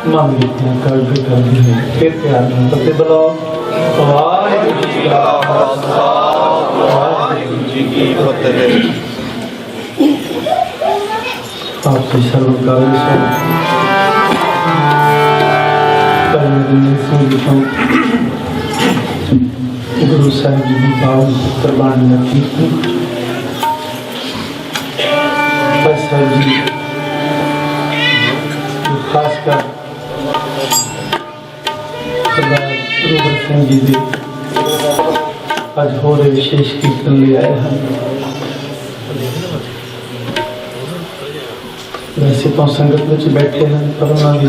ਮੰਗ ਲਿਖਿਆ ਕਰਦੇ ਕਰਦੇ ਫਿਰ ਪਿਆਰ ਨਾਲ ਫਤਿਹ ਬੁਲਾਓ। ਵਾਹਿਗੁਰੂ ਜੀ ਕਾ ਖਾਲਸਾ ਵਾਹਿਗੁਰੂ ਜੀ ਕੀ ਫਤਿਹ। ਆਪ ਜੀ ਸਰਵ ਕਾਲ ਸੋ ਪਰਮੇਸ਼ਰ ਸਿੰਘ ਜੀ ਤੋਂ गुरु साहिब जी की पावन कुर्बानी का कीर्तन बस साहिब जी खासकर सरदार गुरु सिंह जी के अज हो रहे विशेष कीर्तन ले आए हैं। वैसे तो संगत में बैठे हैं पर उन्होंने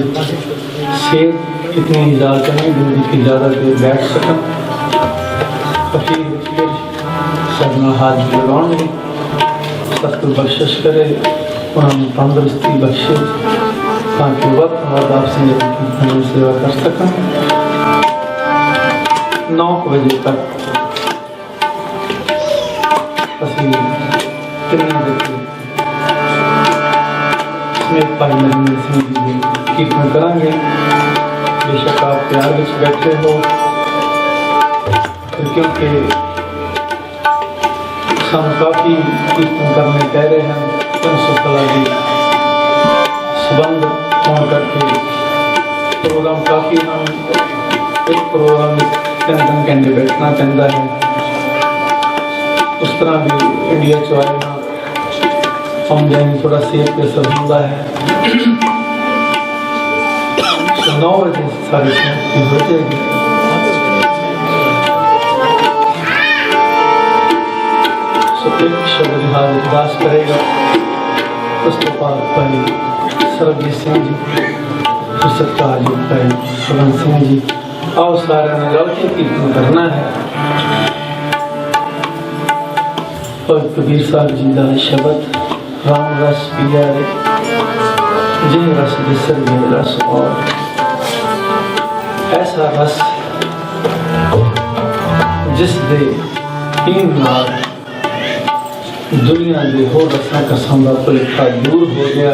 सेहत इतनी इजाजत नहीं दिंदी कि ज़्यादा देर बैठ सकन। फकीर सबना हाथ लगाने सतगुरु बख्शिश करे उन्होंने तंदुरुस्ती बख्शे ताकि वक्त बाद आप संगत की सेवा कर सकन। 9 बजे तक असी 3 बजे समेत भाई नरेंद्र सिंह जी के कीर्तन करांगे। बेशक आप प्यार में बैठे हो क्योंकि हम काफ़ी कीर्तन करने कह रहे हैं। 300 कला की संबंध होने करके प्रोग्राम काफ़ी हम एक प्रोग्राम 3 घंटे बैठना पैंता है। उस तरह भी इंडिया च आए ना हम जाएंगे थोड़ा सेहत पे असर होता है। 9 बजे सारी समाप्ति हो जाएगी। एक शब्द हाल उदास करेगा उसके बाद भाई सरबजीत सिंह जी सत्कार जी भाई सुगन सिंह जी आओ सारे ने रल के कीर्तन करना है। और कबीर साहब जी का शब्द राम रस पिया रे जिन रस बिसर गए रस और ऐसा रस जिस दे हीन नाल दुनिया के होर रसां कसां दा भुलेखा दूर हो गया।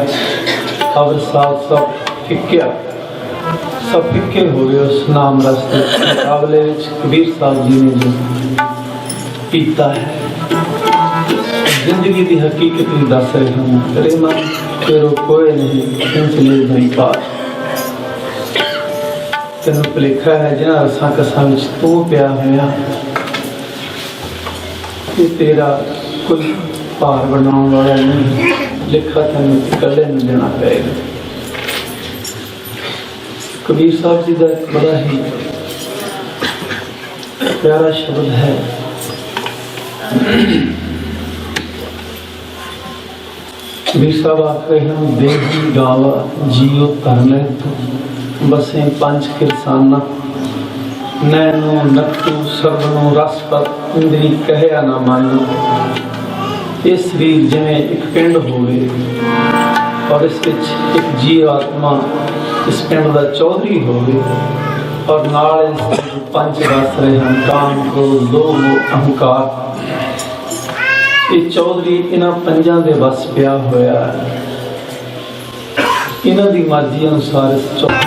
अब साथ सब फिक्के हो गए उस नाम रस के मुकाबले कबीर साहब जी ने जो पीता है जिंदगी की हकीकत भी दस रहे हैं। तेरे मन तेरो कोई नहीं चले नहीं पार तेन भुलेखा है जिन्हां रसां कसां विच तू पिया होया तेरा कोई भार बनाने वाला नहीं। लिखा तेन कले नहीं देना पड़ेगा। कबीर साहब जी का एक बड़ा ही प्यारा शब्द है। कबीर साहब आख रहे हैं देही गावा जियो धरने बसे 5 किरसाना नैनो नक्तू सर्वनो रस पर इंद्री कहया ना मानो। ये शरीर जिमें एक पिंड होवे और इस एक जीव आत्मा इस पिंड का चौधरी होवे और नाल 5 रस रहे हैं काम क्रोध लोभ अहंकार। ये चौधरी इन्हां 5 दे बस पिया होया इन्हां दी मर्जी अनुसार इस रस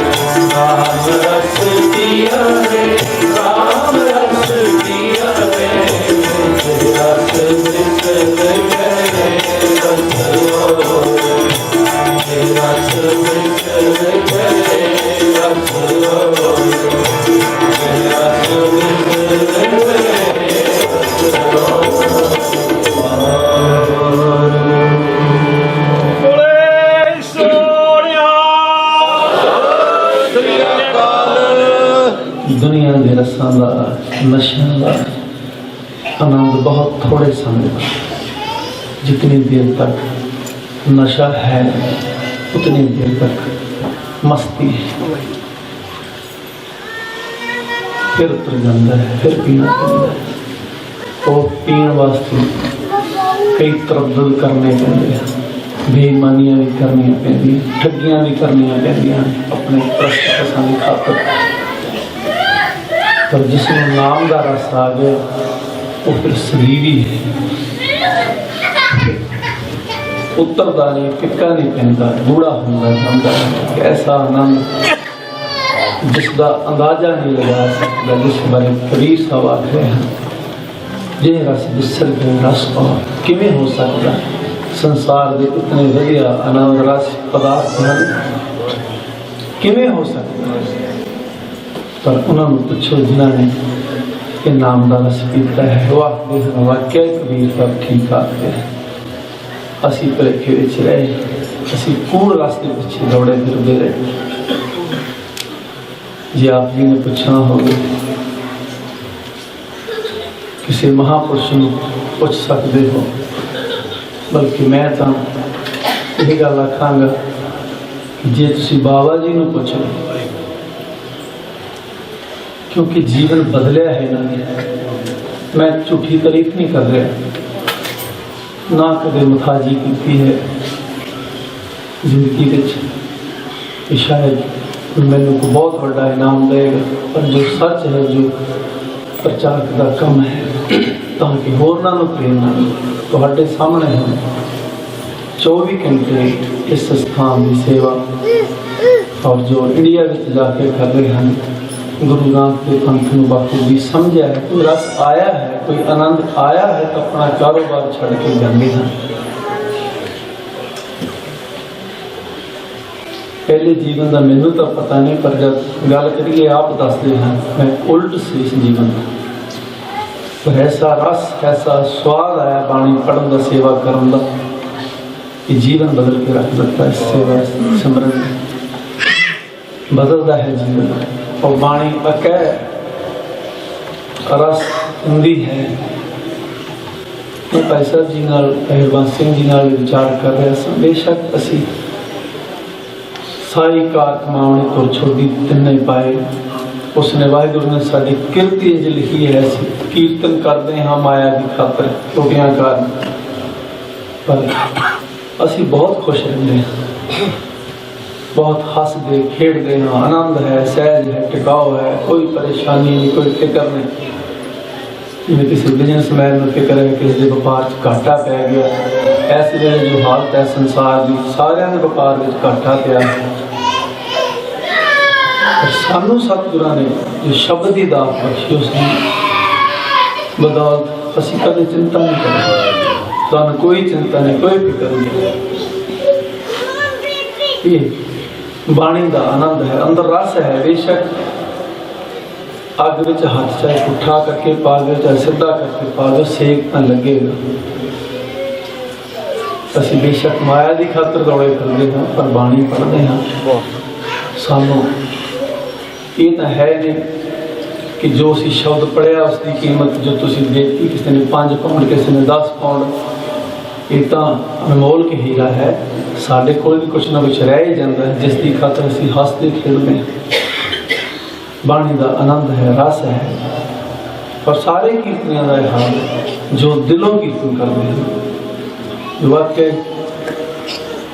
ਸ੍ਰੀ ਅਕਾਲ। दुनिया के रसां का नशा का आनंद बहुत थोड़े समय का, जितनी देर तक नशा है उतनी देर तक मस्ती है, फिर उतर जाता है, फिर पीना पड़ता है। वो पीने वास्ते कई तरद्दुद करने पैंदे हैं, बेईमानियां भी करनियां पैंदियां, ठगियां भी करनियां पैंदियां अपने प्रश्न की खातर। पर जिसमें नाम का रस आ गया वो फिर शरीरी है, उतरदा नहीं, फिक्का नहीं पैंदा, गूढ़ा होंदा जांदा है। ऐसा आनंद जिसका अंदाजा नहीं लगा सकता, जिस बारे कबीर साहब आख रहे हैं, जे रस बिसर गए रस पाओ। किवें हो सकता संसार के इतने वधिया आनंद रस पदार्थ हैं, किवें हो सकता? पर उन्होंने पूछो जिन्होंने ये नाम का रस पीता है, वाह देखना वाकई कबीर साहब ठीक आखते हैं। असी भलेखे विच रहे, असी कूड़ रास्ते पीछे दौड़े फिरते रहे। जे आप जी ने पूछना हो किसी महापुरुष को पूछ सकते हो, बल्कि मैं तो ये गल आखांगा कि जे तुसी बाबा जी को पूछो, क्योंकि जीवन बदलिया है इन्होंने। मैं झूठी तारीफ नहीं कर रहा, ना कदे मुथाजी की है जिंदगी में, शायद मैनू को बहुत बड़ा इनाम देगा। पर जो सच है, जो प्रचारक का कम है, ताकि होरना नूं प्रेरणा तुहाडे सामने हम 24 घंटे इस संस्थान की सेवा और जो इंडिया में जाके कर रहे हैं, गुरु नानक के पंथ में बाखूबी समझा है। कोई रस आया है, कोई आनंद आया है तो अपना कारोबार छड़ के जाते हैं। पहले जीवन का मैनू तो पता नहीं, पर जब गल करिए आप दसते हैं मैं उल्ट सी इस जीवन का। पर ऐसा रस, ऐसा स्वाद आया बाणी पढ़न का, सेवा करन का, कि जीवन बदल के रख देता है। सेवा सिमरन बदलता है जीवन। और बाणी अकै रस हिंदी है। मैं भाई साहब जी नाल, हरबंस सिंह जी नाल विचार कर रहे थे, बेशक असी सारी कार कमावनी तुर छोड़ी तिन्ने पाए। उसने वाहिगुरु ने साड़ी किरती इंज लिखी है, कीर्तन करते हाँ माया की खातर टोटियां कारण, पर असी बहुत खुश रहते हैं, बहुत हसते खेडते हैं, आनंद है, सहज है, टिकाव है, कोई परेशानी नहीं, कोई फिक्र नहीं। जिवें किसी बिजनेसमैन को फिक्र है किसी के व्यापार घाटा पै गया, ऐसे वेले जो हालत है संसार की, सारे के व्यापार में घाटा पिया। सानू सतगुरां ने जो शब्द की दात बख्शी, उसकी बदौलत असी कदे चिंता नहीं करते, सानू कोई चिंता नहीं, कोई फिक्र नहीं। बाणी का आनंद है, अंदर रस है। बेशक अग विच हाथ चाहे पुठा करके पा दो, चाहे सीधा करके पा दो, सेक न लगेगा। असी बेशक माया की खातर दौड़े फिरते हैं, पर बाणी पढ़ते हैं। सानू ये तो है नहीं कि जो असी शब्द पढ़िया उसकी कीमत जो तुसी देती, किसी ने 5 पाउंड, किसी ने 10 पाउंड, ये तो अनमोल के हीरा है। साढ़े कोल भी कुछ ना कुछ रह ही जाता है, जिसकी खातर असी हंसते खेलते हैं। बाणी का आनंद है, रस है। और सारे कीर्तनियों का हाल जो दिलों कीर्तन करते हैं, वाकई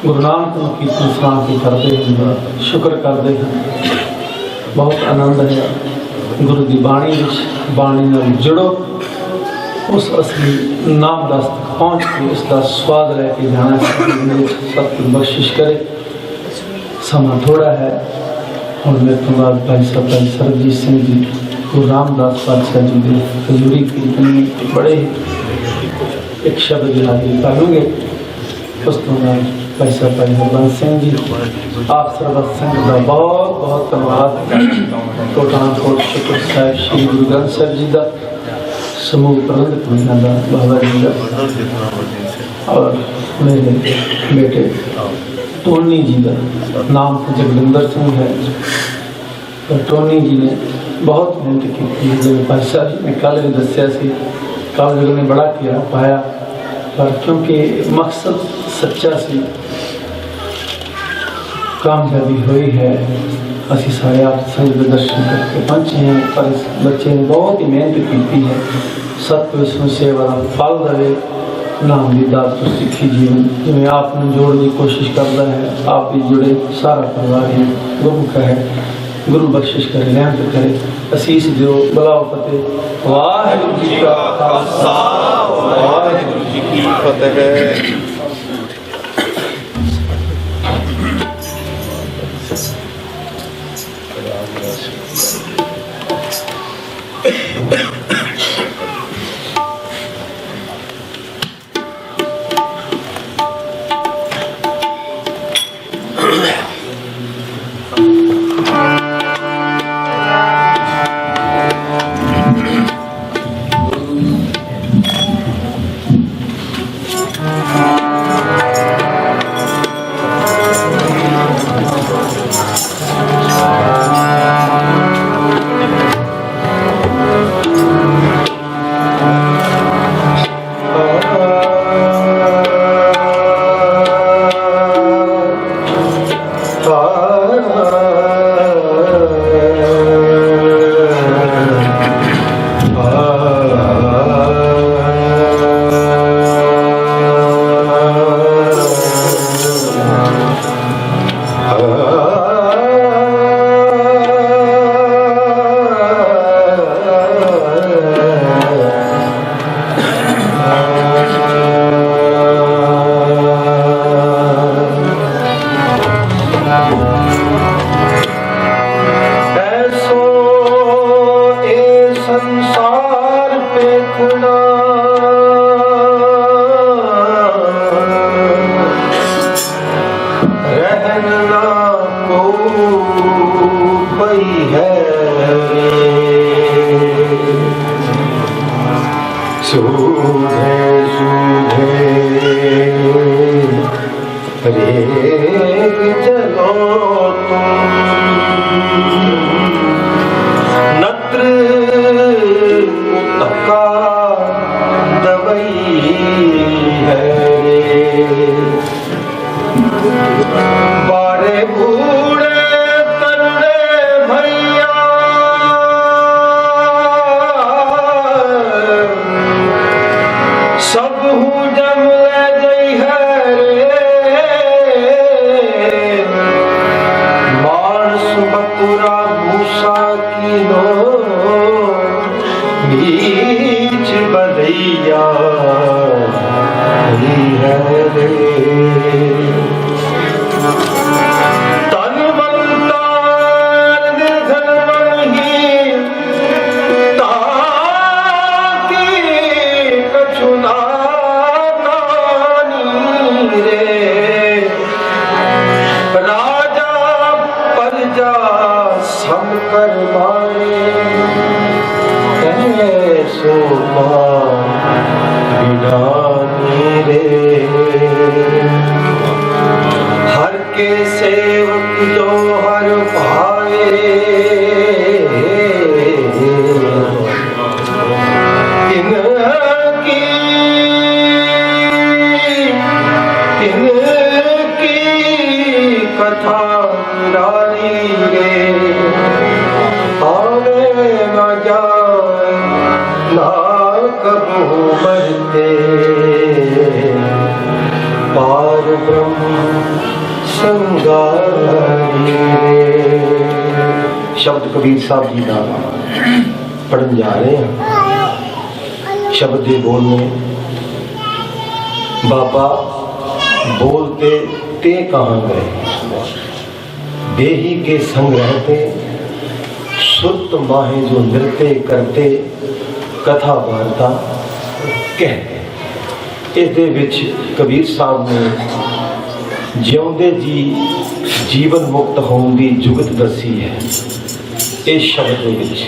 गुरु नानक कीर्तन सुना के करते हैं, शुक्र करते हैं। बहुत आनंद है गुरु की बाणी विच। बाणी नाल जुड़ो, उस असली नाम दस तक पहुँच के उसका स्वाद लेके जाना। सतगुरु बख्शिश करे। समा थोड़ा है और मेरे तो बाद भाई साहब भाई सरबजीत सिंह जी, गुरु रामदास पातशाह जी की हजूरी कीर्तन बड़े एक शब्द हाजिर कर लूँगे। उस तो बाद भाई साहब भाई हरबंस सिंह जी, आप सरबत संघ का बहुत बहुत धन्यवाद। कोटानकोट शुक्र साहिब श्री गुरु ग्रंथ साहिब जी का समूह प्रबंधक का बाबा जी का, और मेरे बेटे टोनी जी का नाम जगविंदर सिंह है। पर टोनी जी ने बहुत मेहनत की है। जिन्हें भाई साहब जी ने कल भी दसिया सी, कल जो ने बड़ा किया पाया, पर क्योंकि मकसद सच्चा सी, कामयाबी हुई है। असी सारे आप संग दर्शन करके पहुँचे हैं, पर इस बच्चे ने बहुत ही मेहनत की है। सत्य विष्णु सेवा फल दे, नाम की दात तो सिखी जीवन जिमें आपने जोड़ने की कोशिश करता है। आप भी जुड़े, सारा परिवार है, गुरु का है, गुरु बख्शिश करे, रहमत करे, असीस दो, बुलाओ फतेह। वाहिगुरू जी का खालसा, वाहिगुरू जी की फतेह। शब्द कबीर साहब जी का पढ़न जा रहे हैं। शब्द दे बोलने बाबा बोलते ते कहाँ गए, बेही के संग रहते सुत माहे जो नृत्य करते कथा वार्ता कहते। इस दे विच कबीर साहब ने जिਉਂਦੇ जी जीवन मुक्त होने की जुगत दसी है। इस शब्द के विच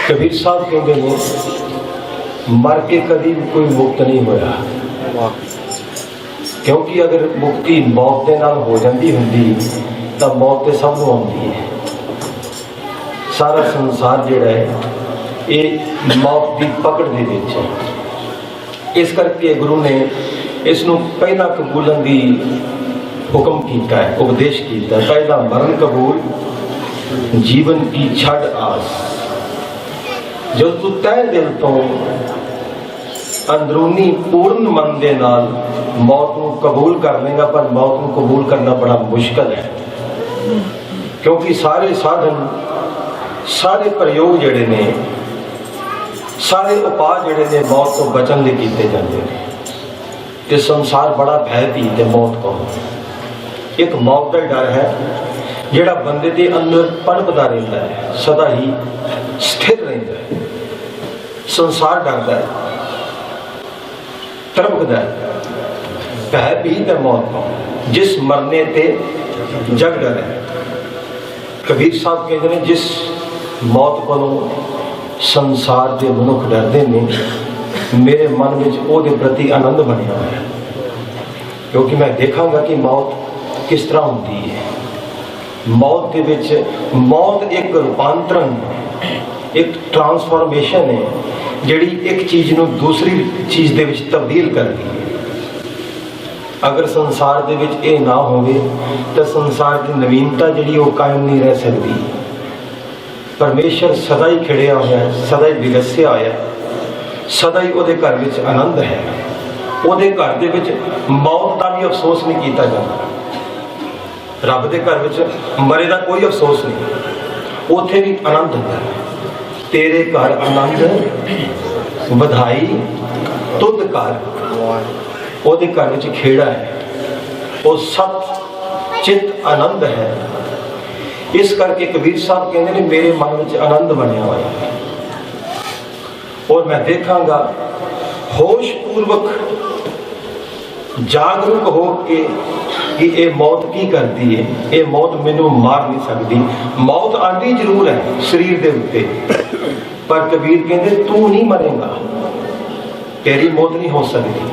कबीर साहब कहते हैं मर के कभी भी कोई मुक्त नहीं होया, क्योंकि अगर मुक्ति मौत के नाल हो जाती होंदी ਤਾਂ ਮੌਤ ਤੇ ਸਭ ਨੂੰ ਆਉਂਦੀ ਹੈ। ਸਾਰਾ ਸੰਸਾਰ ਜਿਹੜਾ ਹੈ ਇਹ ਮੌਤ ਦੀ ਪਕੜ ਦੇ ਵਿੱਚ ਹੈ। ਇਸ ਕਰਕੇ ਗੁਰੂ ਨੇ ਇਸ ਨੂੰ ਪਹਿਲਾਂ ਕਬੂਲਣ ਦੀ ਹੁਕਮ ਕੀਤਾ ਹੈ, ਉਪਦੇਸ਼ ਕੀਤਾ। ਪਹਿਲਾ ਮਰਨ ਕਬੂਲ, ਜੀਵਨ ਕੀ ਛੱਡ ਆਸ। ਜਦੋਂ ਤੂੰ ਤਹਿ ਦਿਲ ਤੋਂ ਅੰਦਰੂਨੀ ਪੂਰਨ ਮਨ ਦੇ ਨਾਲ ਮੌਤ ਨੂੰ ਕਬੂਲ ਕਰ ਲੇਗਾ, ਪਰ ਮੌਤ ਨੂੰ ਕਬੂਲ ਕਰਨਾ ਬੜਾ ਮੁਸ਼ਕਲ ਹੈ, ਕਿਉਂਕਿ ਸਾਰੇ ਸਾਧਨ, ਸਾਰੇ ਪ੍ਰਯੋਗ ਜਿਹੜੇ ਨੇ, ਸਾਰੇ ਉਪਾਅ ਜਿਹੜੇ ਨੇ ਮੌਤ ਤੋਂ ਬਚਣ ਲਈ ਕੀਤੇ ਜਾਂਦੇ ਨੇ। ਤੇ ਸੰਸਾਰ ਬੜਾ ਭੈਭੀਤ ਹੈ ਮੌਤ ਤੋਂ। ਇੱਕ ਮੌਤ ਦਾ ਡਰ ਹੈ ਜਿਹੜਾ ਬੰਦੇ ਦੇ ਅੰਦਰ ਪਣਪਦਾ ਰਹਿੰਦਾ ਹੈ, ਸਦਾ ਹੀ ਸਥਿਰ ਰਹਿੰਦਾ ਹੈ। ਸੰਸਾਰ ਡਰਦਾ ਹੈ, ਤੜਪਦਾ ਹੈ, ਭੈਭੀਤ ਹੈ ਮੌਤ ਤੋਂ। ਜਿਸ ਮਰਨੇ ਤੇ ਜਗ ਡਰ ਹੈ। ਕਬੀਰ ਸਾਹਿਬ ਕਹਿੰਦੇ ਨੇ ਜਿਸ ਮੌਤ ਕੋਲੋਂ ਸੰਸਾਰ ਦੇ ਮਨੁੱਖ ਡਰਦੇ ਨੇ, ਮੇਰੇ ਮਨ ਵਿੱਚ ਉਹਦੇ ਪ੍ਰਤੀ ਆਨੰਦ ਬਣਿਆ ਹੋਇਆ, ਕਿਉਂਕਿ ਮੈਂ ਦੇਖਾਂਗਾ ਕਿ ਮੌਤ ਕਿਸ ਤਰ੍ਹਾਂ ਹੁੰਦੀ ਹੈ। ਮੌਤ ਦੇ ਵਿੱਚ ਮੌਤ ਇੱਕ ਰੂਪਾਂਤਰਨ, ਇੱਕ ਟਰਾਂਸਫਾਰਮੇਸ਼ਨ ਹੈ ਜਿਹੜੀ ਇੱਕ ਚੀਜ਼ ਨੂੰ ਦੂਸਰੀ ਚੀਜ਼ ਦੇ ਵਿੱਚ ਤਬਦੀਲ ਕਰਦੀ ਹੈ। ਅਗਰ ਸੰਸਾਰ ਦੇ ਵਿੱਚ ਇਹ ਨਾ ਹੋਵੇ ਤਾਂ ਸੰਸਾਰ ਦੀ ਨਵੀਨਤਾ ਜਿਹੜੀ ਉਹ ਕਾਇਮ ਨਹੀਂ ਰਹਿ ਸਕਦੀ। ਪਰਮੇਸ਼ਰ ਸਦਾ ਹੀ ਖਿੜਿਆ ਹੋਇਆ ਹੈ, ਸਦਾ ਹੀ ਵਿਗਸਿਆ ਹੋਇਆ, ਸਦਾ ਹੀ ਉਹਦੇ ਘਰ ਵਿੱਚ ਆਨੰਦ ਹੈ। ਉਹਦੇ ਘਰ ਦੇ ਵਿੱਚ ਮੌਤ ਦਾ ਵੀ ਅਫਸੋਸ ਨਹੀਂ ਕੀਤਾ ਜਾਂਦਾ। ਰੱਬ ਦੇ ਘਰ ਵਿੱਚ ਮਰੇ ਦਾ ਕੋਈ ਅਫਸੋਸ ਨਹੀਂ, ਉੱਥੇ ਵੀ ਆਨੰਦ ਹੈ। ਤੇਰੇ ਘਰ ਆਨੰਦ ਵਧਾਈ ਤੁਧ ਘਰ, ਉਹਦੇ ਘਰ ਵਿੱਚ ਖੇੜਾ ਹੈ, ਉਹ ਸਤ ਚਿੱਤ ਆਨੰਦ ਹੈ। ਇਸ ਕਰਕੇ ਕਬੀਰ ਸਾਹਿਬ ਕਹਿੰਦੇ ਨੇ ਮੇਰੇ ਮਨ ਵਿੱਚ ਆਨੰਦ ਬਣਿਆ ਹੋਇਆ ਹੈ, ਔਰ ਮੈਂ ਦੇਖਾਂਗਾ ਹੋਸ਼ ਪੂਰਵਕ ਜਾਗਰੂਕ ਹੋ ਕੇ ਕਿ ਇਹ ਮੌਤ ਕੀ ਕਰਦੀ ਹੈ। ਇਹ ਮੌਤ ਮੈਨੂੰ ਮਾਰ ਨਹੀਂ ਸਕਦੀ। ਮੌਤ ਆਂਦੀ ਜ਼ਰੂਰ ਹੈ ਸਰੀਰ ਦੇ ਉੱਤੇ, ਪਰ ਕਬੀਰ ਕਹਿੰਦੇ ਤੂੰ ਨਹੀਂ ਮਰੇਗਾ, ਤੇਰੀ ਮੌਤ ਨਹੀਂ ਹੋ ਸਕਦੀ।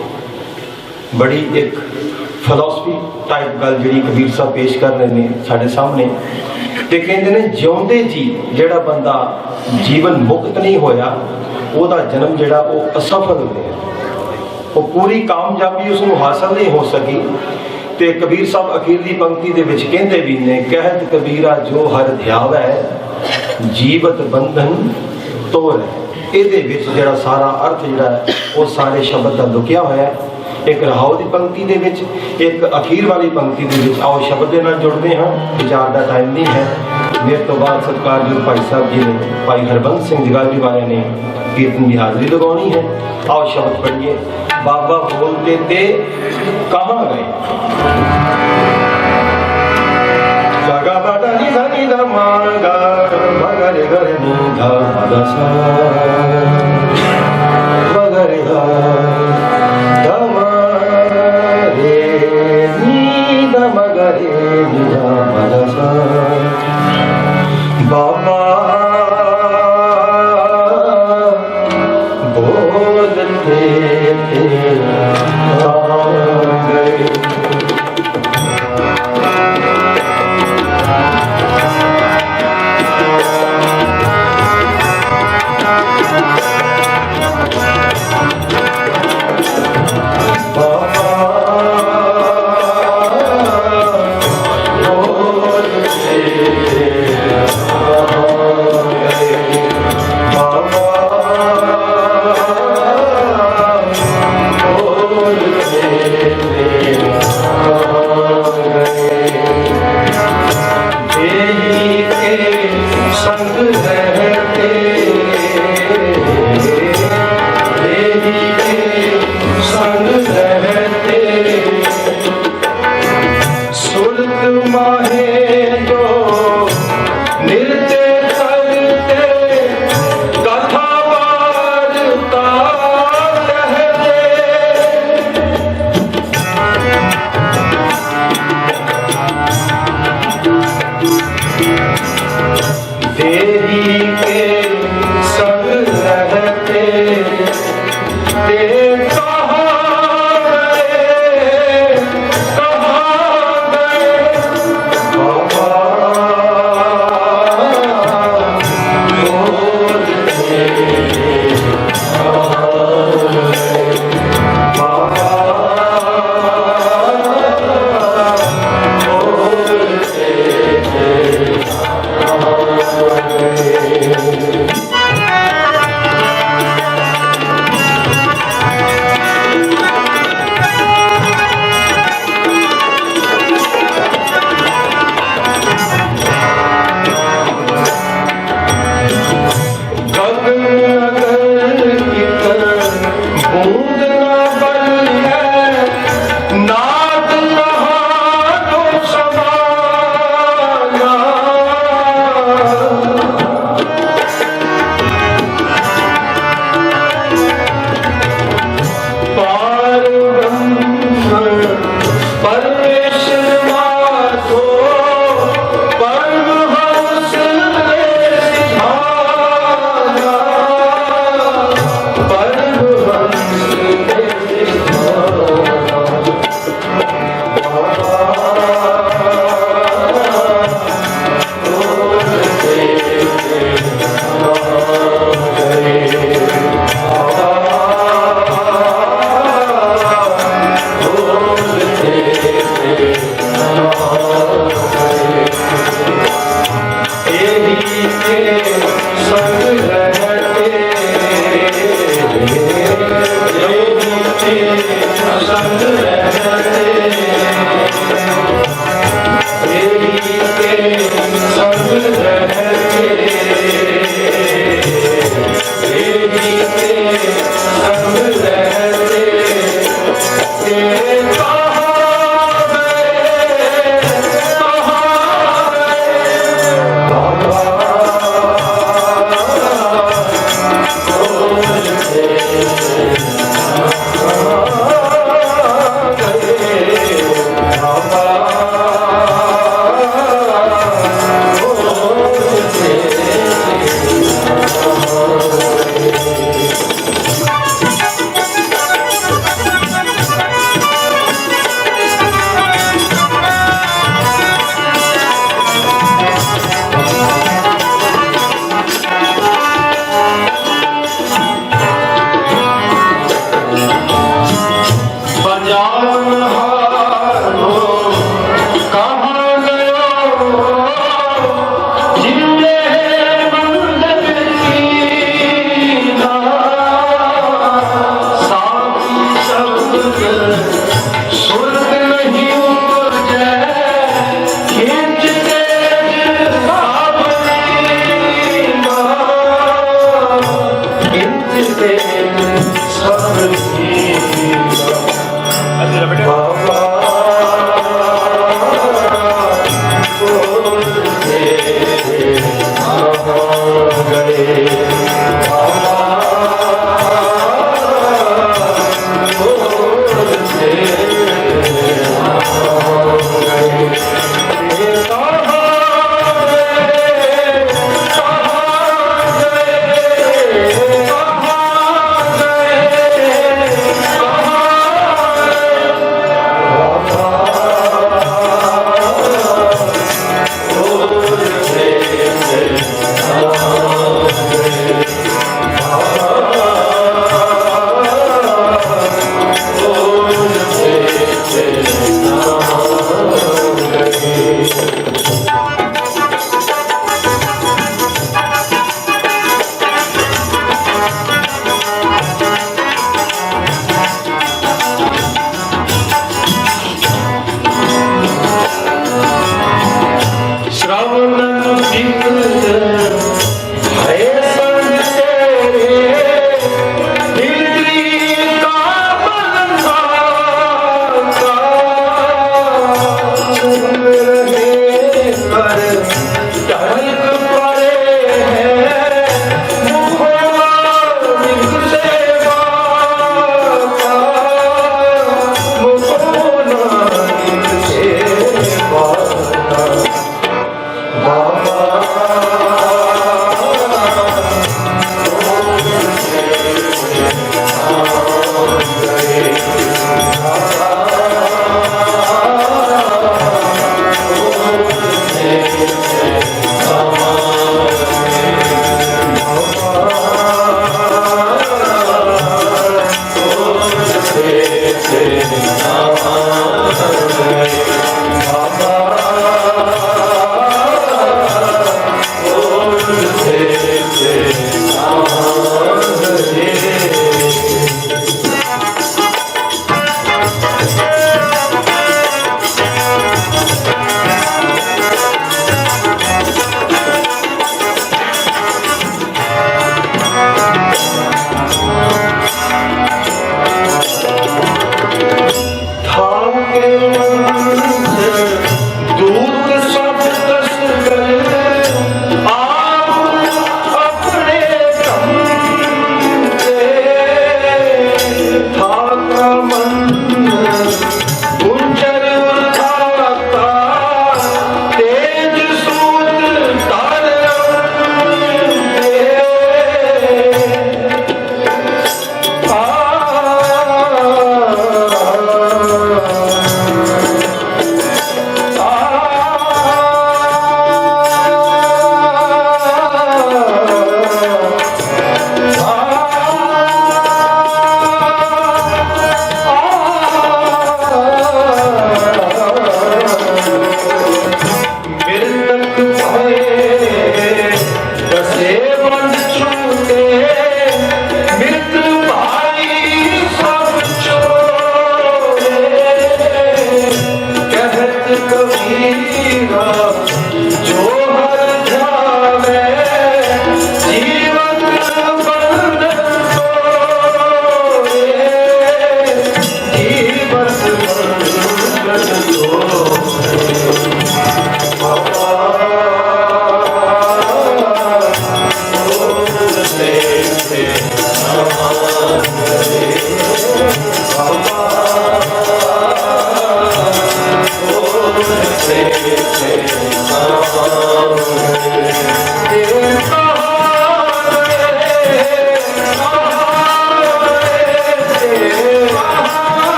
ਬੜੀ ਇੱਕ ਫਿਲਾਸਫੀ ਟਾਈਪ ਗੱਲ ਜਿਹੜੀ ਕਬੀਰ ਸਾਹਿਬ ਪੇਸ਼ ਕਰ ਰਹੇ ਨੇ ਸਾਡੇ ਸਾਹਮਣੇ। ਤੇ ਕਹਿੰਦੇ ਨੇ ਜਿਉਂਦੇ ਜੀ ਜਿਹੜਾ ਬੰਦਾ ਜੀਵਨ ਮੁਕਤ ਨਹੀਂ ਹੋਇਆ, ਉਹਦਾ ਜਨਮ ਜਿਹੜਾ ਉਹ ਅਸਫਲ ਹੋਇਆ, ਉਹ ਪੂਰੀ ਕਾਮਯਾਬੀ ਉਸ ਨੂੰ ਹਾਸਲ ਨਹੀਂ ਹੋ ਸਕੀ। ਤੇ ਕਬੀਰ ਸਾਹਿਬ ਅਖੀਰਲੀ ਪੰਕਤੀ ਦੇ ਵਿੱਚ ਕਹਿੰਦੇ ਵੀ ਨੇ, ਕਹਿਤ ਕਬੀਰਾ ਜੋ ਹਰ ਧਿਆਵੈ ਜੀਵਤ ਬੰਧਨ ਤੋੜ। ਇਹਦੇ ਵਿੱਚ ਜਿਹੜਾ ਸਾਰਾ ਅਰਥ ਜਿਹੜਾ ਉਹ ਸਾਰੇ ਸ਼ਬਦ ਦਾ ਲੁਕਿਆ ਹੋਇਆ ਹੈ। ਇੱਕ ਰਹਾਉ ਦੀ ਪੰਕਤੀ ਦੇ ਵਿੱਚ, ਇੱਕ ਅਖੀਰ ਵਾਲੀ ਪੰਕਤੀ ਦੇ ਵਿੱਚ। ਆਓ ਸ਼ਬਦ ਦੇ ਨਾਲ ਜੁੜਦੇ ਹਾਂ, ਵਿਚਾਰ ਦਾ ਟਾਈਮ ਨਹੀਂ ਹੈ। ਮੇਰੇ ਤੋਂ ਬਾਅਦ ਸਤਿਕਾਰਯੋਗ ਭਾਈ ਸਾਹਿਬ ਜੀ ਨੇ, ਭਾਈ ਹਰਬੰਸ ਸਿੰਘ ਜਗਾਦਰੀ ਵਾਲਿਆਂ ਨੇ ਕੀਰਤਨ ਦੀ ਹਾਜ਼ਰੀ ਲਗਾਉਣੀ ਹੈ। ਆਓ ਸ਼ਬਦ ਪੜ੍ਹੀਏ। ਬਾਬਾ ਬੋਲਦੇ ਤੇ ਕਹਾਂ ਗਏ, ਜਗਾ ਬਾਟਾ ਨੀ ਧਨੀ ਦਾ ਮਾਂਗਾ ਮਗਰ ਗਰ ਨੀ ਧਾ ਮਦਸਾ ਮਗਰ ਬਾਬਾ ਬੋਲਤੇ ਤੇ ਆ ਗਏ। श्रवण कीर्तन है संग तेरे, दिल्ली का बंधा चल रहे पर टहल पड़े हैं मुहोनिक सेवा का, मुहोनिक सेवा का।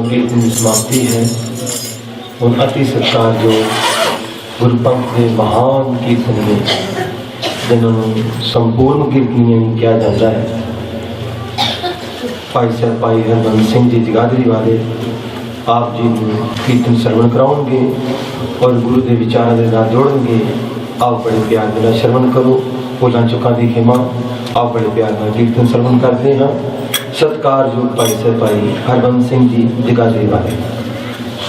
कीर्तन समाप्ति है। उन अति सत्कार जो गुरुपंथ ने महान कीर्तन में जिन्होंने संपूर्ण कीर्तन किया जाता है। भाई साहब भाई हरबंस सिंह जी जगाधरी वाले आप जी कीर्तन श्रवण कराओगे और गुरु के विचारों के नाल जोड़ेंगे। आप बड़े प्यार मेरा श्रवण करो। भुलां चुकां दी खिमा। आप बड़े प्यार में कीर्तन श्रवण करते हैं। सत्कार जो भाई साहब भाई हरबंस सिंह जी जगाधरी वाले।